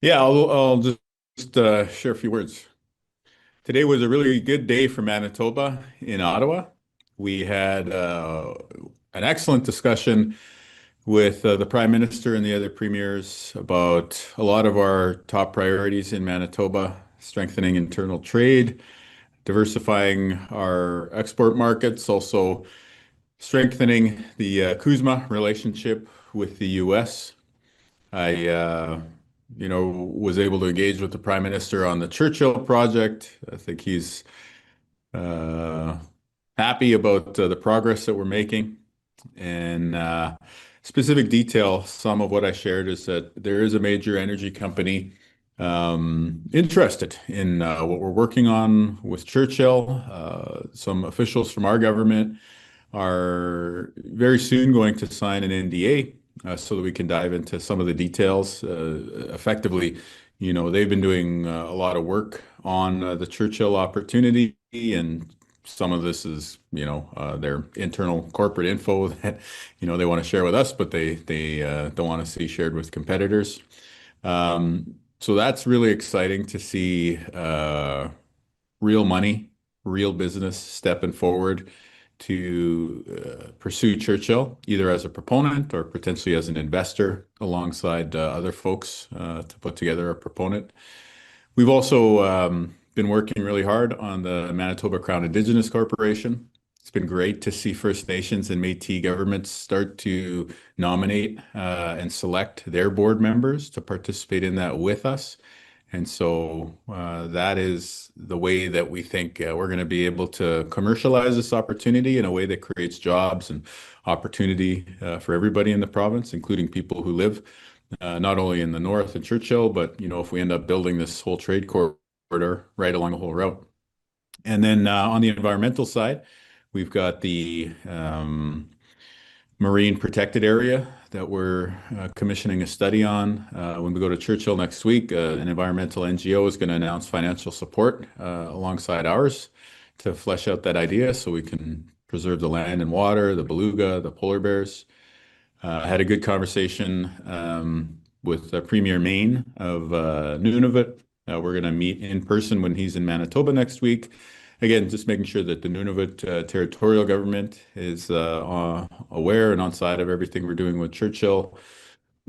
Yeah, I'll just share a few words. Today was a really good day for Manitoba in Ottawa. We had an excellent discussion with the Prime Minister and the other premiers about a lot of our top priorities in Manitoba, strengthening internal trade, diversifying our export markets, also strengthening the CUSMA relationship with the U.S. I was able to engage with the Prime Minister on the Churchill project. I think he's uh, happy about the progress that we're making. And specific detail, some of what I shared is that there is a major energy company interested in what we're working on with Churchill. Some officials from our government are very soon going to sign an NDA so that we can dive into some of the details. Effectively, they've been doing a lot of work on the Churchill opportunity, and some of this is, their internal corporate info that, they want to share with us, but they don't want to see shared with competitors. So that's really exciting to see real money, real business stepping forward to pursue Churchill, either as a proponent or potentially as an investor alongside other folks to put together a proponent. We've also been working really hard on the Manitoba Crown Indigenous Corporation. It's been great to see First Nations and Métis governments start to nominate and select their board members to participate in that with us. And so that is the way that we think we're going to be able to commercialize this opportunity in a way that creates jobs and opportunity for everybody in the province, including people who live not only in the north in Churchill, but if we end up building this whole trade corridor right along the whole route. And then on the environmental side, we've got the marine protected area that we're commissioning a study on. When we go to Churchill next week, an environmental NGO is going to announce financial support alongside ours to flesh out that idea so we can preserve the land and water, the beluga, the polar bears. I had a good conversation with Premier Main of Nunavut. We're going to meet in person when he's in Manitoba next week. Again, just making sure that the Nunavut territorial government is aware and on side of everything we're doing with Churchill.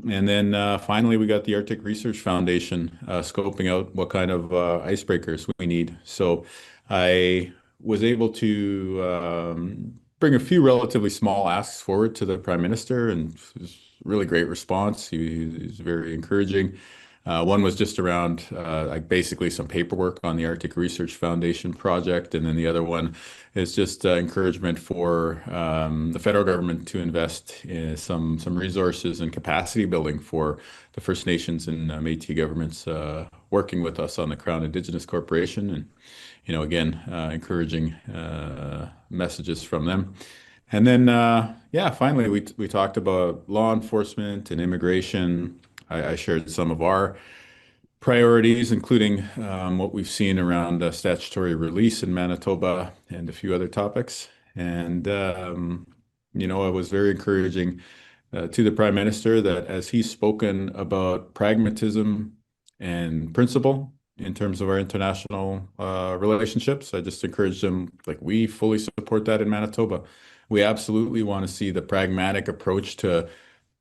And then finally, we got the Arctic Research Foundation scoping out what kind of icebreakers we need. So I was able to bring a few relatively small asks forward to the Prime Minister, and it was a really great response. He's very encouraging. One was just around like basically some paperwork on the Arctic Research Foundation project, and then the other one is just encouragement for the federal government to invest in some resources and capacity building for the First Nations and Métis governments working with us on the Crown Indigenous Corporation, and again encouraging messages from them. And then yeah, finally we talked about law enforcement and immigration. I shared some of our priorities, including what we've seen around statutory release in Manitoba and a few other topics. And, it was very encouraging to the Prime Minister that as he's spoken about pragmatism and principle in terms of our international relationships, I just encouraged him, like, we fully support that in Manitoba. We absolutely want to see the pragmatic approach to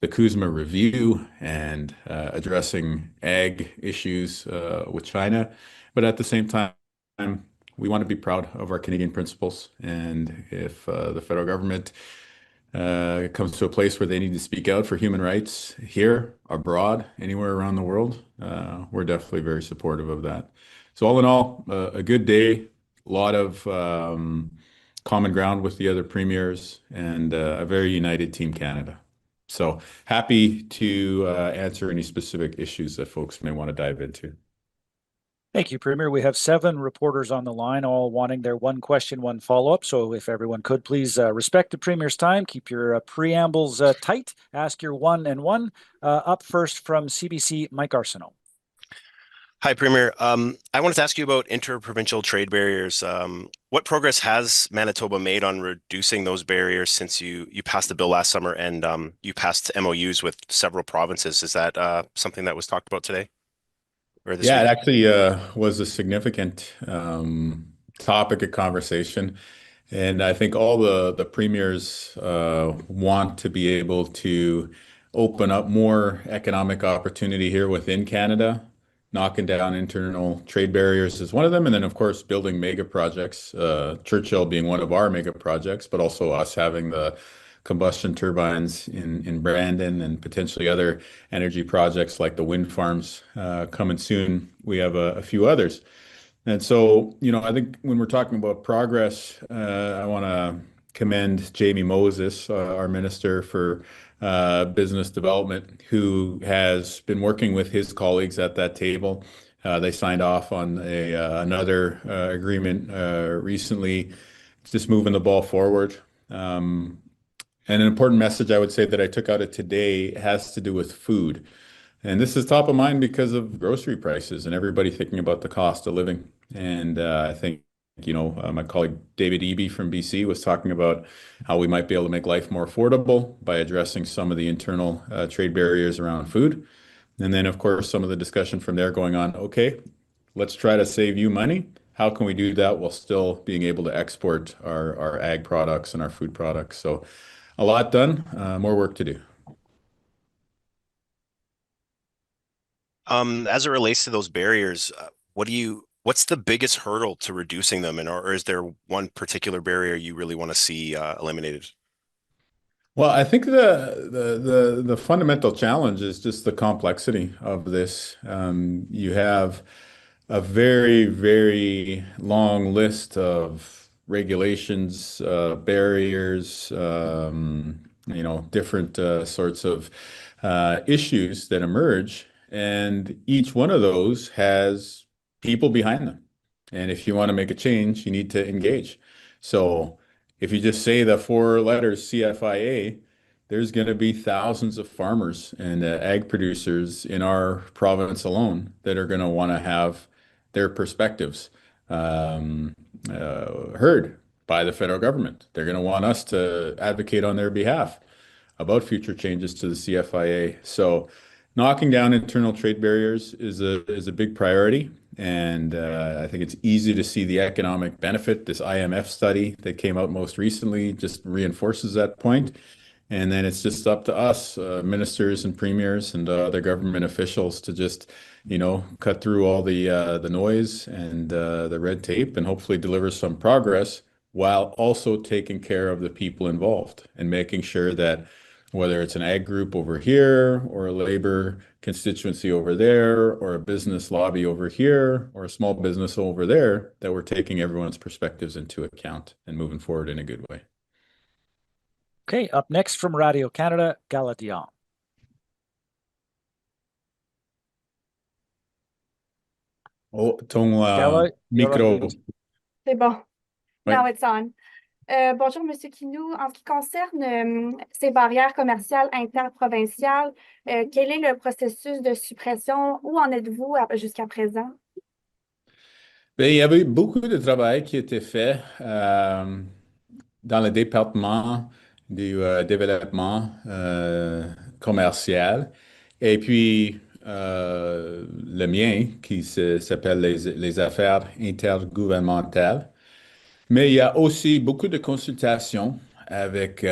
the CUSMA review and addressing ag issues with China. But at the same time, we want to be proud of our Canadian principles. And if the federal government comes to a place where they need to speak out for human rights here, abroad, anywhere around the world, we're definitely very supportive of that. So all in all, a good day, a lot of common ground with the other premiers, and a very united Team Canada. So happy to answer any specific issues that folks may want to dive into. Thank you, Premier. We have 7 reporters on the line, all wanting their one question, one follow-up. So if everyone could please respect the Premier's time, keep your preambles tight, ask your one and one. Up first from CBC, Mike Arsenault. Hi, Premier. I wanted to ask you about interprovincial trade barriers. What progress has Manitoba made on reducing those barriers since you passed the bill last summer and you passed MOUs with several provinces? Is that something that was talked about today? or this Yeah, it week? actually was a significant topic of conversation. And I think all the premiers want to be able to open up more economic opportunity here within Canada. Knocking down internal trade barriers is one of them. And then, of course, building mega projects, Churchill being one of our mega projects, but also us having the combustion turbines in Brandon and potentially other energy projects like the wind farms coming soon. We have a few others. And so, I think when we're talking about progress, I want to commend Jamie Moses, our Minister for Business Development, who has been working with his colleagues at that table. They signed off on another agreement recently, just moving the ball forward. And an important message I would say that I took out of today has to do with food. And this is top of mind because of grocery prices and everybody thinking about the cost of living. And I think, my colleague David Eby from BC was talking about how we might be able to make life more affordable by addressing some of the internal trade barriers around food. And then, of course, some of the discussion from there going on, okay, let's try to save you money. How can we do that while still being able to export our ag products and our food products? So a lot done, more work to do. As it relates to those barriers, what's the biggest hurdle to reducing them, or is there one particular barrier you really want to see eliminated? Well, I think the fundamental challenge is just the complexity of this. You have a very, very long list of regulations, barriers, different sorts of issues that emerge, and each one of those has people behind them. And if you want to make a change, you need to engage. So if you just say the four letters CFIA, there's going to be thousands of farmers and ag producers in our province alone that are going to want to have their perspectives um, heard by the federal government. They're going to want us to advocate on their behalf about future changes to the CFIA. So knocking down internal trade barriers is a big priority. And I think it's easy to see the economic benefit. This IMF study that came out most recently just reinforces that point. And then it's just up to us, ministers and premiers and other government officials to just, cut through all the noise and the red tape and hopefully deliver some progress while also taking care of the people involved and making sure that whether it's an ag group over here or a labor constituency over there or a business lobby over here or a small business over there, that we're taking everyone's perspectives into account and moving forward in a good way. Okay, up next from Radio Canada, Galadian. Oh, ton Gala, you're on micro. mute. C'est bon. Ouais. Now it's on. Bonjour, Monsieur Kinew. En ce qui concerne ces barrières commerciales interprovinciales, quel est le processus de suppression? Où en êtes-vous jusqu'à présent? Ben, il y avait beaucoup de travail qui était fait dans le département du développement commercial. Et puis, le mien, qui s'appelle les affaires intergouvernementales. Mais il y a aussi beaucoup de consultations avec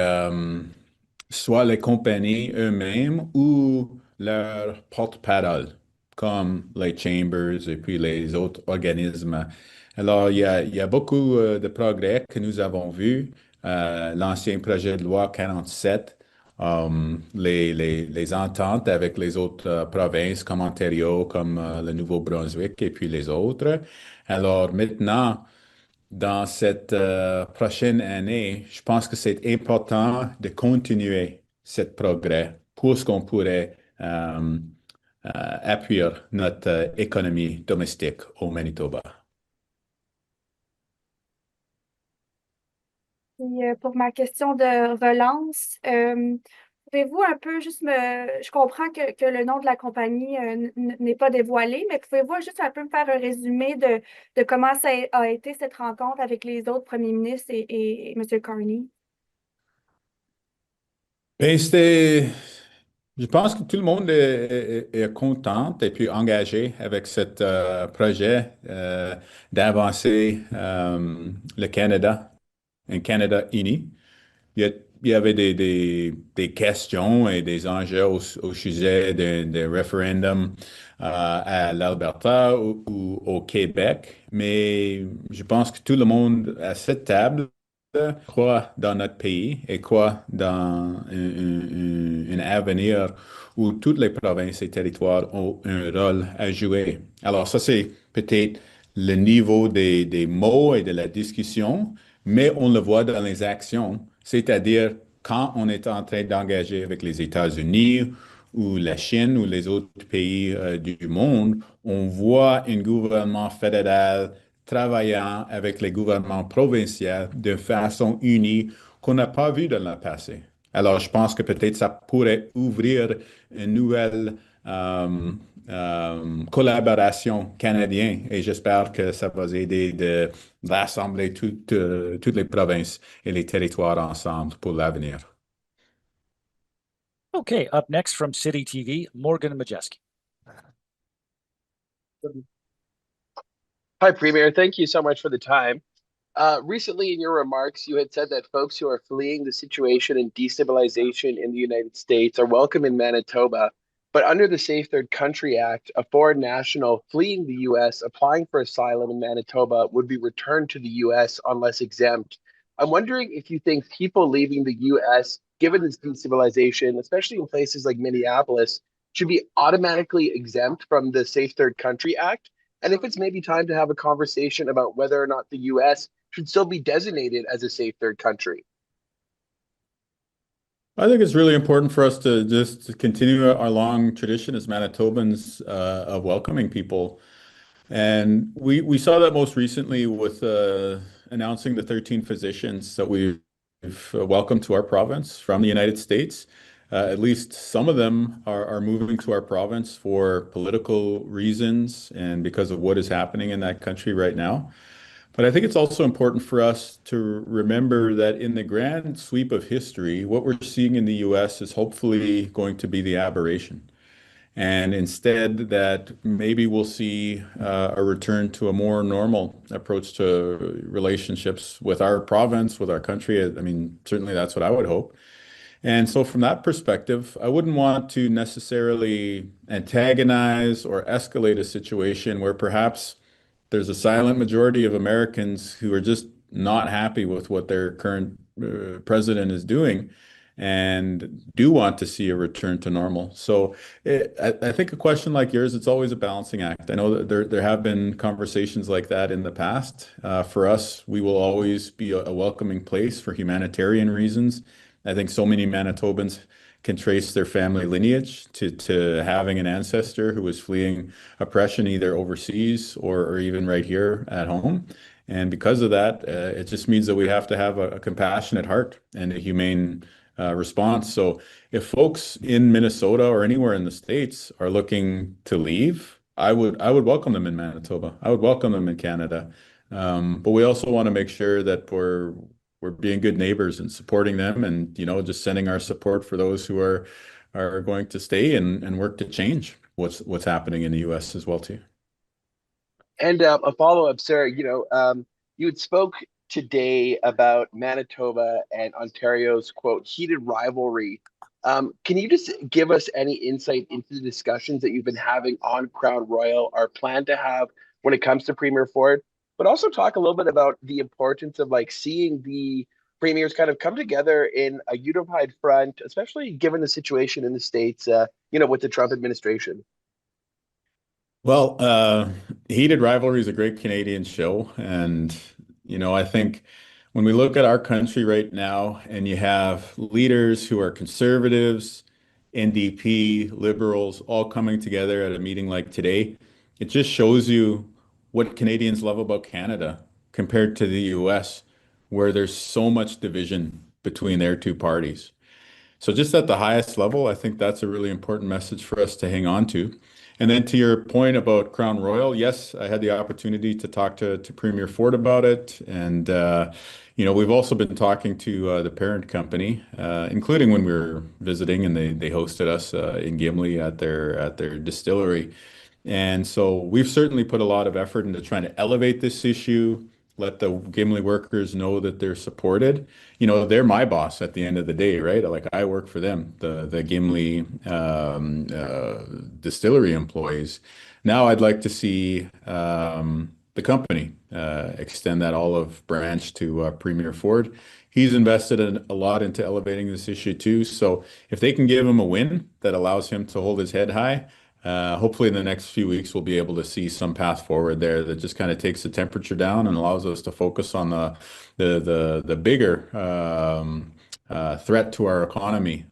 soit les compagnies eux-mêmes ou leurs porte-parole, comme les chambers et puis les autres organismes. Alors, il y a beaucoup de progrès que nous avons vus. L'ancien projet de loi 47, les ententes avec les autres provinces comme Ontario, comme le Nouveau-Brunswick et puis les autres. Alors maintenant, dans cette prochaine année, je pense que c'est important de continuer ce progrès pour ce qu'on pourrait appuyer notre économie domestique au Manitoba. Et, pour ma question de relance, pouvez-vous un peu juste Je comprends que le nom de la compagnie n'est pas dévoilé, mais pouvez-vous juste un peu me faire un résumé de comment ça a été cette rencontre avec les autres premiers ministres et M. Carney? Ben, Je pense que tout le monde est content et puis engagé avec ce projet d'avancer le Canada, un Canada uni. Il y avait des questions et des enjeux au sujet des référendums à l'Alberta ou au Québec, mais je pense que tout le monde à cette table croit dans notre pays et croit dans un avenir où toutes les provinces et territoires ont un rôle à jouer. Alors ça, c'est peut-être le niveau des mots et de la discussion, mais on le voit dans les actions, c'est-à-dire quand on est en train d'engager avec les États-Unis ou la Chine ou les autres pays du monde, on voit un gouvernement fédéral travaillant avec les gouvernements provinciaux de façon unie qu'on n'a pas vu dans le passé. Alors, je pense que peut-être ça pourrait ouvrir une nouvelle collaboration canadienne et j'espère que ça va aider de rassembler toutes les provinces et les territoires ensemble pour l'avenir. Okay, up next from City TV, Morgan Majeski. Hi, Premier. Thank you so much for the time. Recently, in your remarks, you had said that folks who are fleeing the situation and destabilization in the United States are welcome in Manitoba. But under the Safe Third Country Act, a foreign national fleeing the U.S. applying for asylum in Manitoba would be returned to the U.S. unless exempt. I'm wondering if you think people leaving the U.S., given this destabilization, especially in places like Minneapolis, should be automatically exempt from the Safe Third Country Act? And if it's maybe time to have a conversation about whether or not the U.S. should still be designated as a safe third country. I think it's really important for us to just continue our long tradition as Manitobans of welcoming people. And we saw that most recently with announcing the 13 physicians that we've welcomed to our province from the United States. At least some of them are moving to our province for political reasons and because of what is happening in that country right now. But I think it's also important for us to remember that in the grand sweep of history, what we're seeing in the US is hopefully going to be the aberration. And instead, that maybe we'll see a return to a more normal approach to relationships with our province, with our country. I mean, certainly that's what I would hope. And so, from that perspective, I wouldn't want to necessarily antagonize or escalate a situation where perhaps there's a silent majority of Americans who are just not happy with what their current president is doing and do want to see a return to normal. So I think a question like yours, it's always a balancing act. I know that there have been conversations like that in the past. For us, we will always be a welcoming place for humanitarian reasons. I think so many Manitobans can trace their family lineage to having an ancestor who was fleeing oppression either overseas or even right here at home. And because of that, it just means that we have to have a compassionate heart and a humane response. So if folks in Minnesota or anywhere in the States are looking to leave, I would welcome them in Manitoba. I would welcome them in Canada. But we also want to make sure that we're being good neighbors and supporting them and, just sending our support for those who are going to stay and work to change what's happening in the US as well too. And a follow-up, sir, you had spoke today about Manitoba and Ontario's, quote, heated rivalry. Can you just give us any insight into the discussions that you've been having on Crown Royal or plan to have when it comes to Premier Ford? But also talk a little bit about the importance of seeing the premiers kind of come together in a unified front, especially given the situation in the States, with the Trump administration. Well, Heated Rivalry is a great Canadian show. And, I think when we look at our country right now and you have leaders who are conservatives, NDP, liberals, all coming together at a meeting like today, it just shows you what Canadians love about Canada compared to the US, where there's so much division between their two parties. So just at the highest level, I think that's a really important message for us to hang on to. And then to your point about Crown Royal, yes, I had the opportunity to talk to Premier Ford about it. And, we've also been talking to the parent company, including when we were visiting and they hosted us in Gimli at their distillery. And so we've certainly put a lot of effort into trying to elevate this issue, let the Gimli workers know that they're supported. They're my boss at the end of the day, right? Like I work for them, the Gimli distillery employees. Now I'd like to see the company extend that olive branch to Premier Ford. He's invested a lot into elevating this issue too. So if they can give him a win that allows him to hold his head high, hopefully in the next few weeks we'll be able to see some path forward there that just kind of takes the temperature down and allows us to focus on the bigger threat to our economy,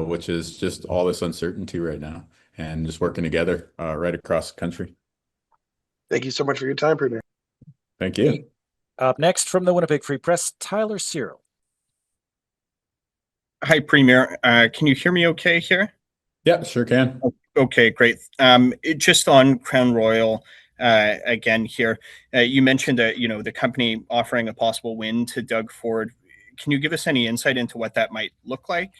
which is just all this uncertainty right now, and just working together right across the country. Thank you so much for your time, Premier. Thank you. Up next from the Winnipeg Free Press, Tyler Cyril. Hi, Premier. Can you hear me okay here? Yeah, sure can. Okay, great. Just on Crown Royal again here, you mentioned that the company offering a possible win to Doug Ford. Can you give us any insight into what that might look like?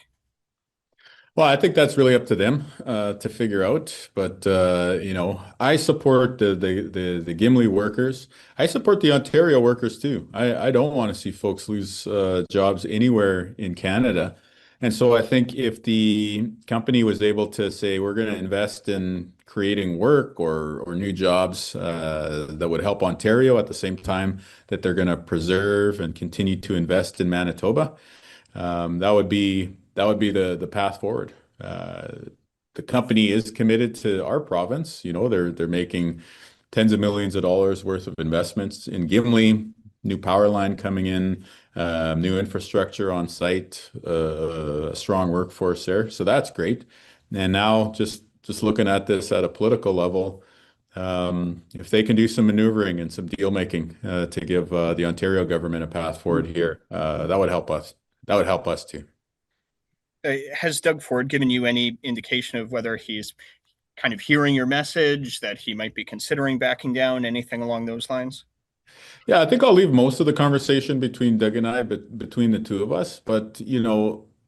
Well, I think that's really up to them to figure out. But I support the Gimli workers. I support the Ontario workers too. I don't want to see folks lose jobs anywhere in Canada. And so I think if the company was able to say we're going to invest in creating work or new jobs that would help Ontario at the same time that they're going to preserve and continue to invest in Manitoba, that would be the path forward. The company is committed to our province. They're making tens of millions of dollars worth of investments in Gimli, new power line coming in, new infrastructure on site, a strong workforce there. So that's great. And now just looking at this at a political level, if they can do some maneuvering and some deal making to give the Ontario government a path forward here, that would help us. That would help us too. Has Doug Ford given you any indication of whether he's kind of hearing your message, that he might be considering backing down, anything along those lines? Yeah, I think I'll leave most of the conversation between Doug and I, but between the two of us. But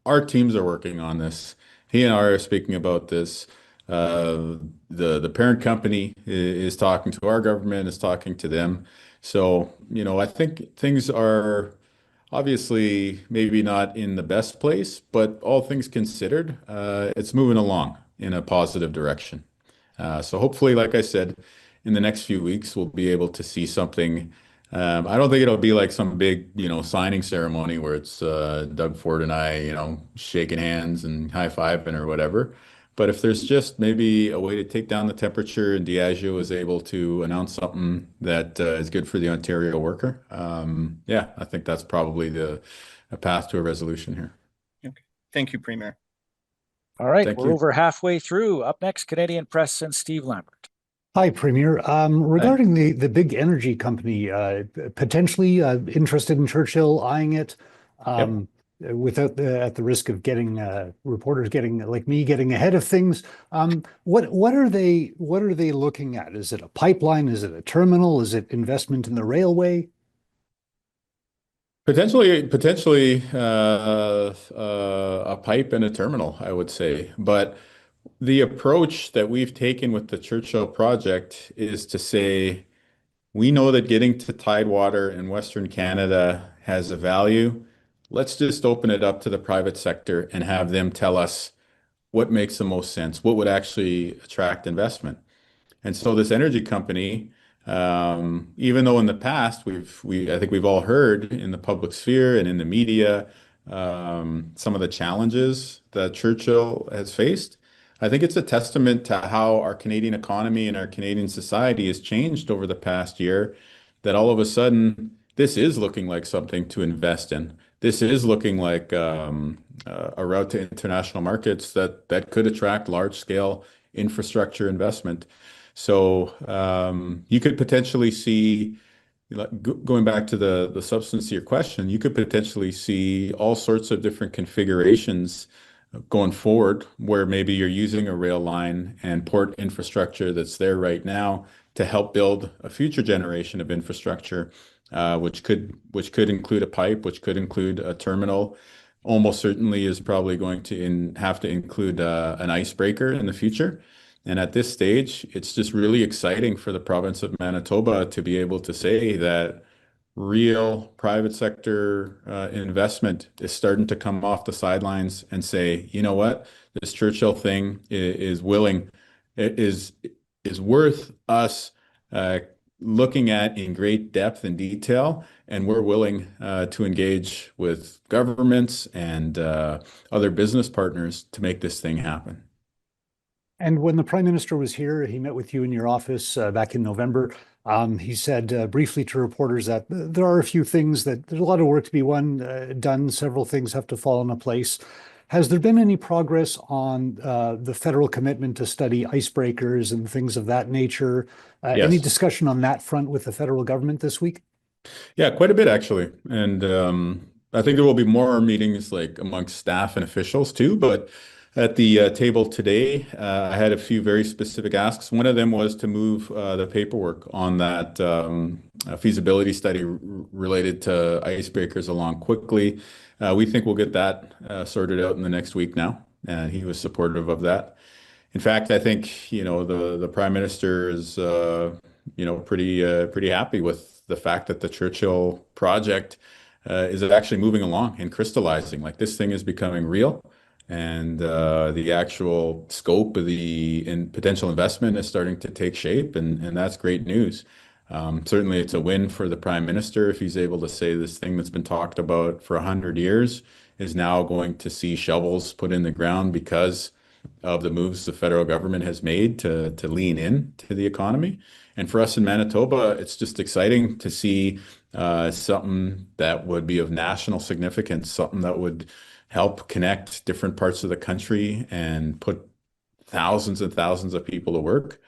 our teams are working on this. He and I are speaking about this. The parent company is talking to our government, is talking to them. So I think things are obviously maybe not in the best place, but all things considered, it's moving along in a positive direction. So hopefully, like I said, in the next few weeks, we'll be able to see something. I don't think it'll be like some big, signing ceremony where it's Doug Ford and I, shaking hands and high-fiving or whatever. But if there's just maybe a way to take down the temperature and Diageo is able to announce something that is good for the Ontario worker, I think that's probably a path to a resolution here. Okay. Thank you, Premier. All right, Thank we're you. over halfway through. Up next, Canadian Press and Steve Lambert. Hi, Premier. Regarding the big energy company, potentially interested in Churchill eyeing it, without at the risk of getting reporters getting like me getting ahead of things. What are they looking at? Is it a pipeline? Is it a terminal? Is it investment in the railway? Potentially a pipe and a terminal, I would say. But the approach that we've taken with the Churchill project is to say, we know that getting to Tidewater in Western Canada has a value. Let's just open it up to the private sector and have them tell us what makes the most sense, what would actually attract investment. And so this energy company, even though in the past I think we've all heard in the public sphere and in the media some of the challenges that Churchill has faced, I think it's a testament to how our Canadian economy and our Canadian society has changed over the past year, that all of a sudden this is looking like something to invest in. This is looking like a route to international markets that could attract large-scale infrastructure investment. So you could potentially see, going back to the substance of your question, you could potentially see all sorts of different configurations going forward, where maybe you're using a rail line and port infrastructure that's there right now to help build a future generation of infrastructure, which could include a pipe, which could include a terminal. Almost certainly is probably going to have to include an icebreaker in the future. And at this stage, it's just really exciting for the province of Manitoba to be able to say that real private sector investment is starting to come off the sidelines and say, you know what, this Churchill thing is worth us looking at in great depth and detail, and we're willing to engage with governments and other business partners to make this thing happen. And when the Prime Minister was here, he met with you in your office back in November. He said briefly to reporters that there are a few things there's a lot of work to be done. Several things have to fall into place. Has there been any progress on the federal commitment to study icebreakers and things of that nature? Yes. Any discussion on that front with the federal government this week? Yeah, quite a bit actually. And I think there will be more meetings like amongst staff and officials too, but at the table today, I had a few very specific asks. One of them was to move the paperwork on that feasibility study related to icebreakers along quickly. We think we'll get that sorted out in the next week now, and he was supportive of that. In fact, I think the Prime Minister is pretty happy with the fact that the Churchill project is actually moving along and crystallizing. Like, this thing is becoming real. And the actual scope of the potential investment is starting to take shape, and that's great news. Certainly, it's a win for the Prime Minister if he's able to say this thing that's been talked about for 100 years is now going to see shovels put in the ground because of the moves the federal government has made to lean in to the economy. And for us in Manitoba, it's just exciting to see something that would be of national significance, something that would help connect different parts of the country and put thousands and thousands of people to work,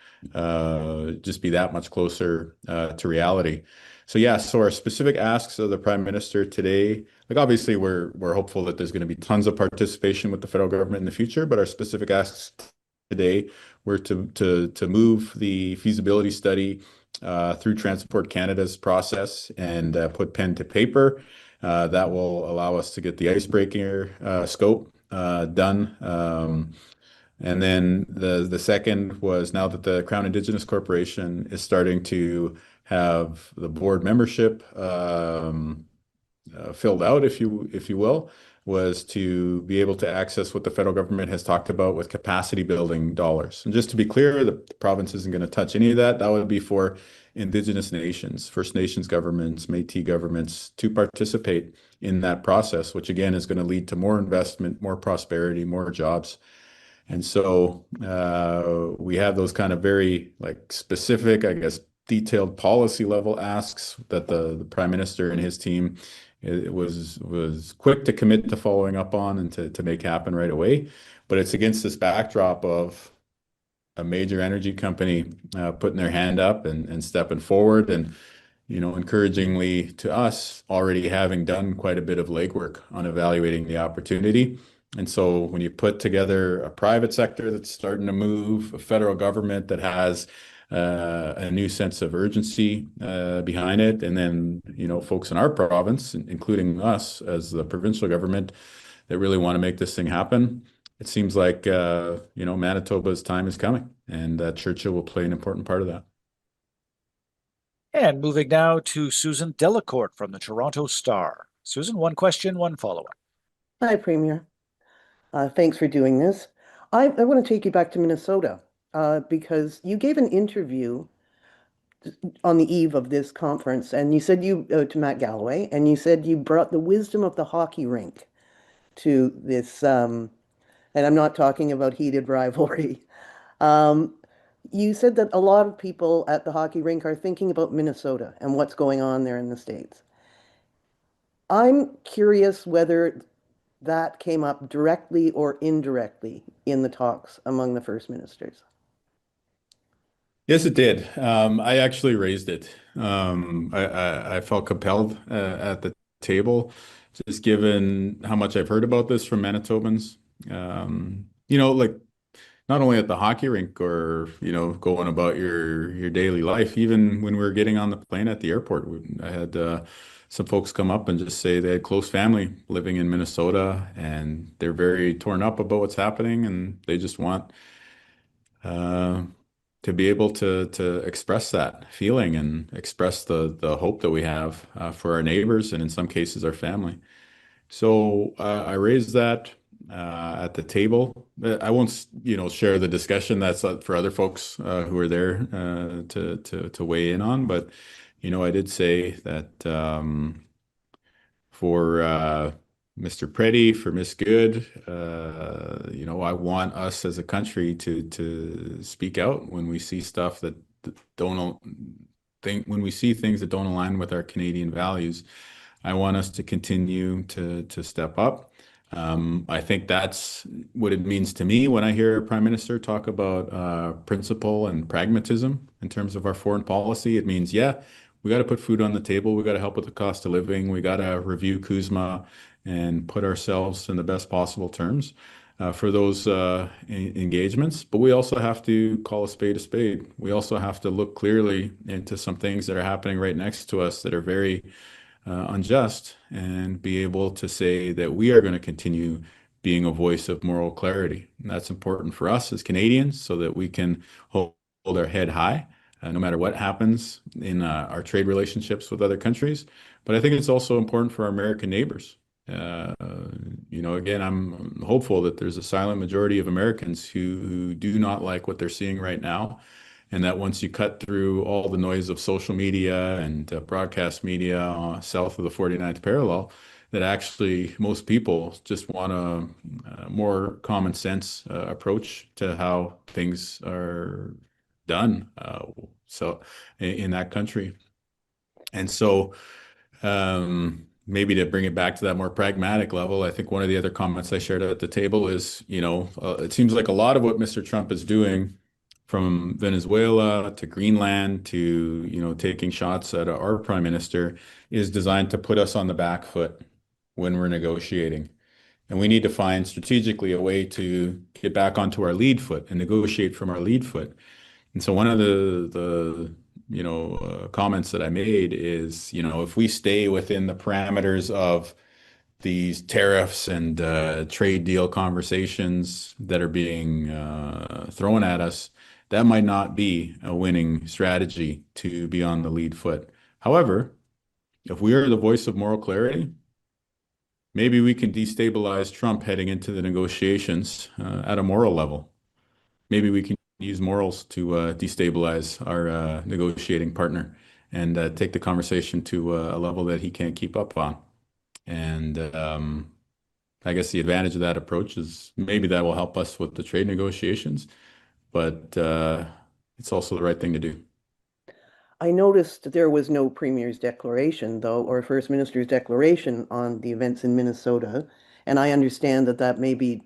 just be that much closer to reality. So yeah, so our specific asks of the Prime Minister today, like obviously we're hopeful that there's going to be tons of participation with the federal government in the future, but our specific asks today were to move the feasibility study through Transport Canada's process and put pen to paper. That will allow us to get the icebreaker scope done. And then the second was, now that the Crown Indigenous Corporation is starting to have the board membership filled out, if you will, was to be able to access what the federal government has talked about with capacity building dollars. And just to be clear, the province isn't going to touch any of that. That would be for Indigenous nations, First Nations governments, Métis governments to participate in that process, which again is going to lead to more investment, more prosperity, more jobs. And so we have those kind of very specific, I guess, detailed policy level asks that the Prime Minister and his team was quick to commit to following up on and to make happen right away. But it's against this backdrop of a major energy company putting their hand up and stepping forward, and encouragingly to us, already having done quite a bit of legwork on evaluating the opportunity. And so when you put together a private sector that's starting to move, a federal government that has a new sense of urgency behind it, and then folks in our province, including us as the provincial government, that really want to make this thing happen, it seems like Manitoba's time is coming, and Churchill will play an important part of that. And moving now to Susan Delacourt from the Toronto Star. Susan, one question, one follow-up. Hi, Premier. Thanks for doing this. I want to take you back to Minnesota because you gave an interview on the eve of this conference, and you said to Matt Galloway, and you said you brought the wisdom of the hockey rink to this, and I'm not talking about heated rivalry. You said that a lot of people at the hockey rink are thinking about Minnesota and what's going on there in the States. I'm curious whether that came up directly or indirectly in the talks among the First Ministers. Yes, it did. I actually raised it. I felt compelled at the table, just given how much I've heard about this from Manitobans. like not only at the hockey rink or, going about your daily life, even when we were getting on the plane at the airport, I had some folks come up and just say they had close family living in Minnesota and they're very torn up about what's happening and they just want to be able to express that feeling and express the hope that we have for our neighbors and in some cases our family. So I raised that at the table. I won't, share the discussion. That's for other folks who are there to weigh in on. But I did say that for Mr. Preddy, for Miss Good, I want us as a country to speak out when we see stuff that don't think when we see things that don't align with our Canadian values. I want us to continue to step up. I think that's what it means to me when I hear a Prime Minister talk about principle and pragmatism in terms of our foreign policy. It means, yeah, we got to put food on the table. We got to help with the cost of living. We got to review CUSMA and put ourselves in the best possible terms for those engagements. But we also have to call a spade a spade. We also have to look clearly into some things that are happening right next to us that are very unjust and be able to say that we are going to continue being a voice of moral clarity. And that's important for us as Canadians so that we can hold our head high no matter what happens in our trade relationships with other countries. But I think it's also important for our American neighbors. Again, I'm hopeful that there's a silent majority of Americans who do not like what they're seeing right now. And that once you cut through all the noise of social media and broadcast media south of the 49th parallel, that actually most people just want a more common sense approach to how things are done. So in that country. And so maybe to bring it back to that more pragmatic level, I think one of the other comments I shared at the table is, it seems like a lot of what Mr. Trump is doing from Venezuela to Greenland to, taking shots at our prime minister is designed to put us on the back foot when we're negotiating. And we need to find strategically a way to get back onto our lead foot and negotiate from our lead foot. And so one of the comments that I made is, if we stay within the parameters of these tariffs and trade deal conversations that are being thrown at us, that might not be a winning strategy to be on the lead foot. However, if we are the voice of moral clarity, maybe we can destabilize Trump heading into the negotiations at a moral level. Maybe we can use morals to destabilize our negotiating partner and take the conversation to a level that he can't keep up on. And I guess the advantage of that approach is maybe that will help us with the trade negotiations, but it's also the right thing to do. I noticed there was no Premier's declaration, though, or First Minister's declaration on the events in Minnesota. And I understand that that may be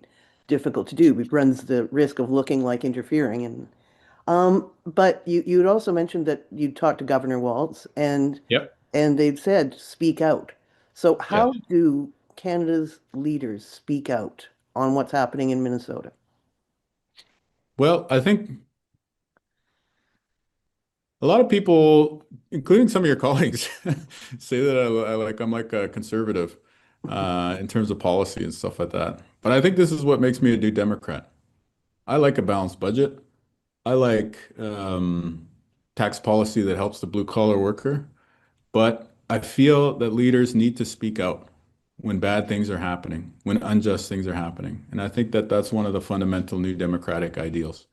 difficult to do. It runs the risk of looking like interfering. But you'd also mentioned that you talked to Governor Walz and they'd said, speak out. So how do Canada's leaders speak out on what's happening in Minnesota? Well, I think a lot of people, including some of your colleagues, say that I'm like a conservative in terms of policy and stuff like that. But I think this is what makes me a New Democrat. I like a balanced budget. I like tax policy that helps the blue collar worker. But I feel that leaders need to speak out when bad things are happening, when unjust things are happening. And I think that that's one of the fundamental New Democratic ideals.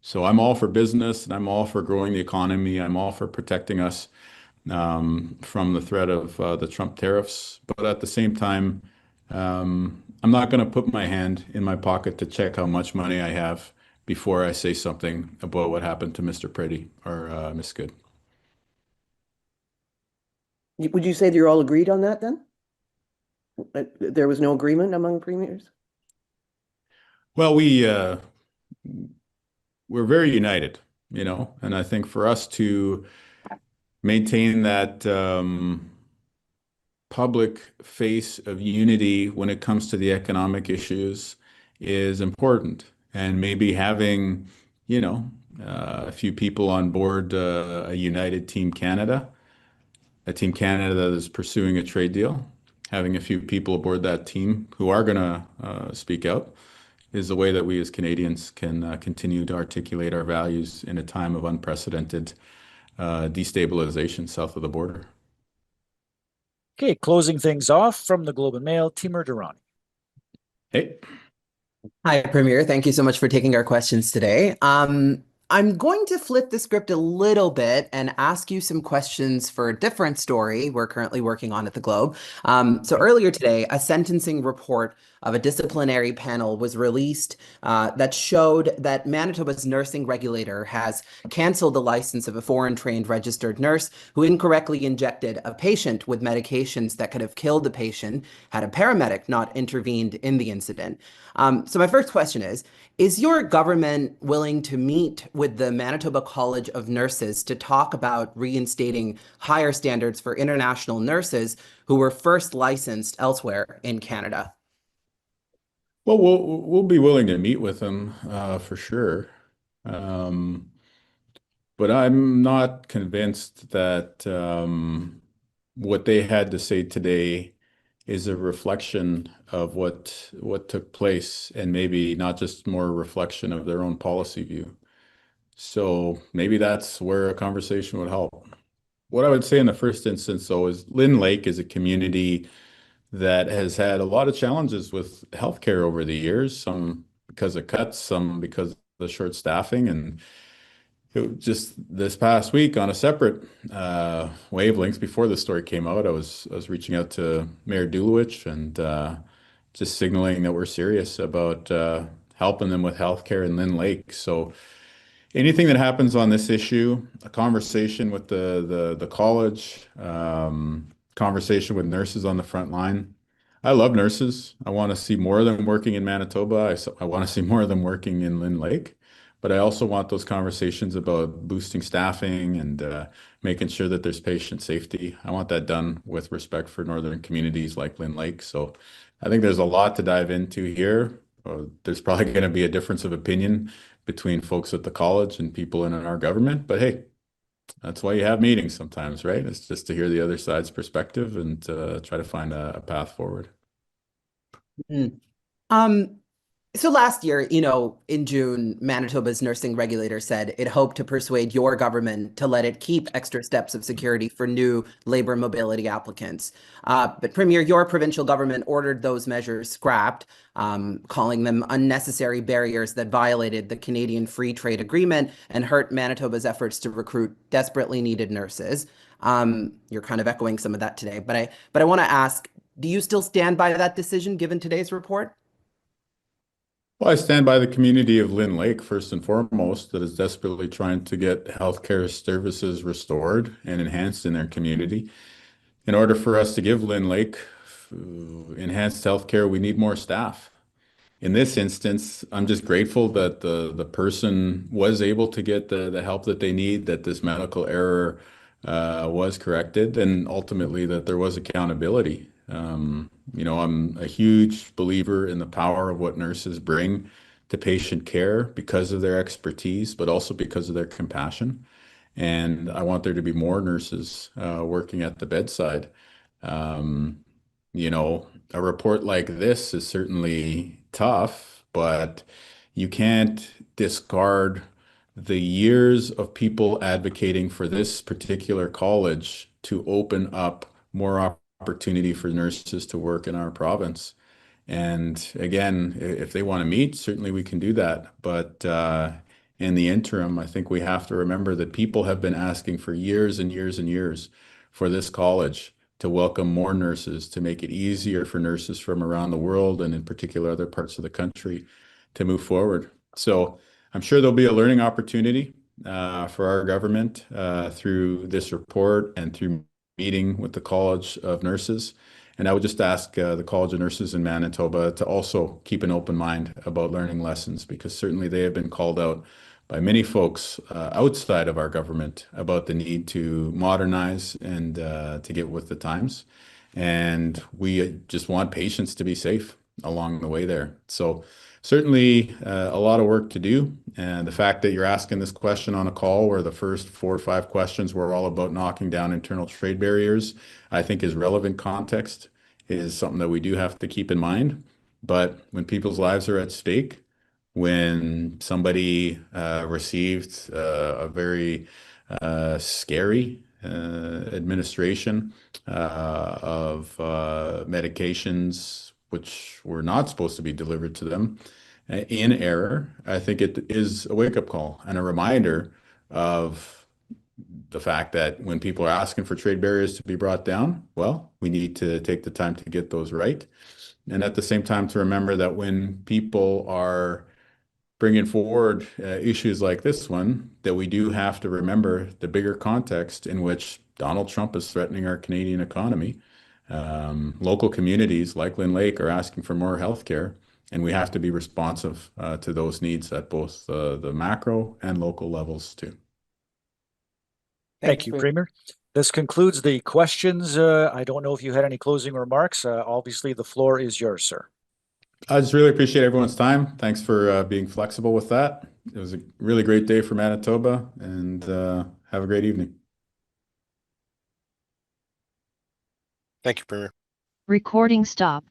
So I'm all for business and I'm all for growing the economy. I'm all for protecting us from the threat of the Trump tariffs. But at the same time, I'm not going to put my hand in my pocket to check how much money I have before I say something about what happened to Mr. Preddy or Miss Good. Would you say that you're all agreed on that then? There was no agreement among premiers? Well, we're very united, and I think for us to maintain that public face of unity when it comes to the economic issues is important. And maybe having, a few people on board a united Team Canada, a Team Canada that is pursuing a trade deal, having a few people aboard that team who are going to speak out is the way that we as Canadians can continue to articulate our values in a time of unprecedented destabilization south of the border. Okay, closing things off from the Globe and Mail, Timur Durrani. Hey. Hi, Premier. Thank you so much for taking our questions today. I'm going to flip the script a little bit and ask you some questions for a different story we're currently working on at the Globe. So earlier today, a sentencing report of a disciplinary panel was released that showed that Manitoba's nursing regulator has canceled the license of a foreign-trained registered nurse who incorrectly injected a patient with medications that could have killed the patient had a paramedic not intervened in the incident. So my first question is your government willing to meet with the Manitoba College of Nurses to talk about reinstating higher standards for international nurses who were first licensed elsewhere in Canada? Well, we'll be willing to meet with them for sure. But I'm not convinced that what they had to say today is a reflection of what took place, and maybe not just more a reflection of their own policy view. So maybe that's where a conversation would help. What I would say in the first instance, though, is Lynn Lake is a community that has had a lot of challenges with healthcare over the years, some because of cuts, some because of the short staffing. And just this past week on a separate wavelength before the story came out, I was reaching out to Mayor Dulowich and just signaling that we're serious about helping them with healthcare in Lynn Lake. So anything that happens on this issue, a conversation with the college, conversation with nurses on the front line. I love nurses. I want to see more of them working in Manitoba. I want to see more of them working in Lynn Lake. But I also want those conversations about boosting staffing and making sure that there's patient safety. I want that done with respect for northern communities like Lynn Lake. So I think there's a lot to dive into here. There's probably going to be a difference of opinion between folks at the college and people in our government. But hey, that's why you have meetings sometimes, right? It's just to hear the other side's perspective and try to find a path forward. So last year, in June, Manitoba's nursing regulator said it hoped to persuade your government to let it keep extra steps of security for new labor mobility applicants. But Premier, your provincial government ordered those measures scrapped, calling them unnecessary barriers that violated the Canadian Free Trade Agreement and hurt Manitoba's efforts to recruit desperately needed nurses. You're kind of echoing some of that today, but I want to ask, do you still stand by that decision given today's report? Well, I stand by the community of Lynn Lake, first and foremost, that is desperately trying to get healthcare services restored and enhanced in their community. In order for us to give Lynn Lake enhanced healthcare, we need more staff. In this instance, I'm just grateful that the person was able to get the help that they need, that this medical error was corrected, and ultimately that there was accountability. I'm a huge believer in the power of what nurses bring to patient care because of their expertise, but also because of their compassion. And I want there to be more nurses working at the bedside. A report like this is certainly tough, but you can't discard the years of people advocating for this particular college to open up more opportunity for nurses to work in our province. And again, if they want to meet, certainly we can do that. But in the interim, I think we have to remember that people have been asking for years and years and years for this college to welcome more nurses, to make it easier for nurses from around the world and in particular other parts of the country to move forward. So I'm sure there'll be a learning opportunity for our government through this report and through meeting with the College of Nurses. And I would just ask the College of Nurses in Manitoba to also keep an open mind about learning lessons, because certainly they have been called out by many folks outside of our government about the need to modernize and to get with the times. And we just want patients to be safe along the way there. So certainly a lot of work to do. And the fact that you're asking this question on a call where the first 4 or 5 questions were all about knocking down internal trade barriers, I think is relevant context, is something that we do have to keep in mind. But when people's lives are at stake, when somebody received a very scary administration of medications which were not supposed to be delivered to them in error, I think it is a wake-up call and a reminder of the fact that when people are asking for trade barriers to be brought down, well, we need to take the time to get those right. And at the same time, to remember that when people are bringing forward issues like this one, that we do have to remember the bigger context in which Donald Trump is threatening our Canadian economy. Local communities like Lynn Lake are asking for more healthcare, and we have to be responsive to those needs at both the macro and local levels too. Thank you, Premier. This concludes the questions. I don't know if you had any closing remarks. Obviously, the floor is yours, sir. I just really appreciate everyone's time. Thanks for being flexible with that. It was a really great day for Manitoba, and have a great evening. Thank you, Premier. Recording stopped.